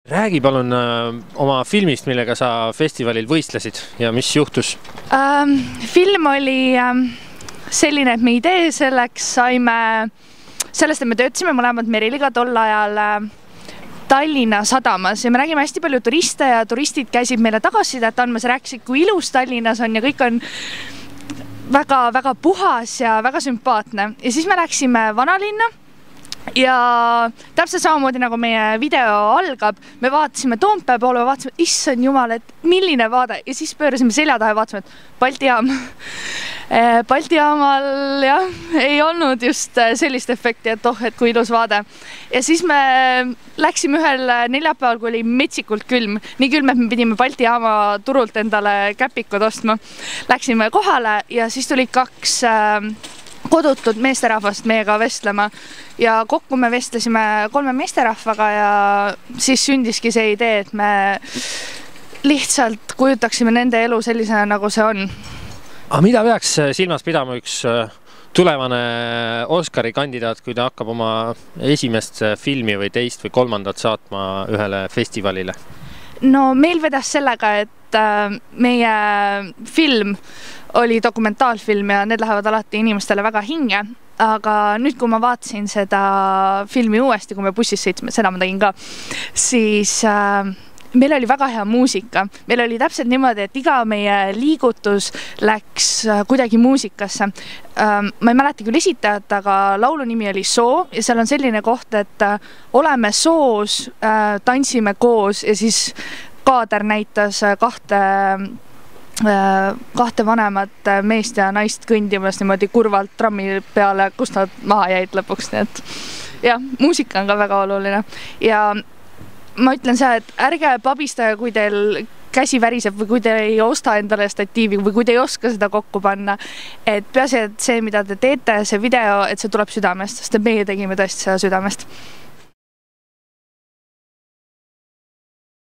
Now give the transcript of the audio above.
Räägi palun oma filmist, millega sa festivalil võistlesid ja mis juhtus? Film oli selline, et me idee selleks saime sellest, et me töötasime mõlemad Meriliga tol ajal Tallinna sadamas ja me nägime hästi palju turiste ja turistid käisid meile tagasisidet andmas, rääkisid, kui ilus Tallinnas on ja kõik on väga puhas ja väga sümpaatne. Ja siis me läksime vanalinna ja täpselt samamoodi nagu meie video algab, me vaatasime Toompea poole, vaatasime, issand jumal, et milline vaade ja siis pöörasime selja taha ja vaatasime, et Balti jaam. Balti jaamal ei olnud just sellist efekti, et et kui ilus vaade. Ja siis me läksime ühel neljapäeval, kui oli metsikult külm, nii külm, et me pidime Balti jaama turult endale käpikud ostma. Läksime kohale ja siis tuli 2 kodutud meesterahvast meiega vestlema ja kokku me vestlesime 3 meesterahvaga ja siis sündiski see idee, et me lihtsalt kujutaksime nende elu sellisena, nagu see on. Aga mida peaks silmas pidama üks tulevane Oscari kandidaat, kui ta hakkab oma esimest filmi või teist või 3. saatma ühele festivalile? No meil vedas sellega, et meie film oli dokumentaalfilm ja need lähevad alati inimestele väga hinge, aga nüüd, kui ma vaatasin seda filmi uuesti, kui me bussis sõitsime, seda ma tegin ka, siis meil oli väga hea muusika. Meil oli täpselt niimoodi, et iga meie liigutus läks kuidagi muusikasse. Ma ei mäleta küll esitajat, aga laulu nimi oli Soo ja seal on selline koht, et oleme soos, tantsime koos ja siis kaader näitas 2 vanemat meest ja naist kõndimas niimoodi kurvalt trammi peale, kus nad maha jäid lõpuks. Nii et jah, muusika on ka väga oluline ja ma ütlen see, et ärge pabistage, kui teil käsi väriseb või kui te ei osta endale statiivi või kui te ei oska seda kokku panna. Et peaasi, et see, mida te teete, see video, et see tuleb südamest, sest meie tegime tõesti seda südamest.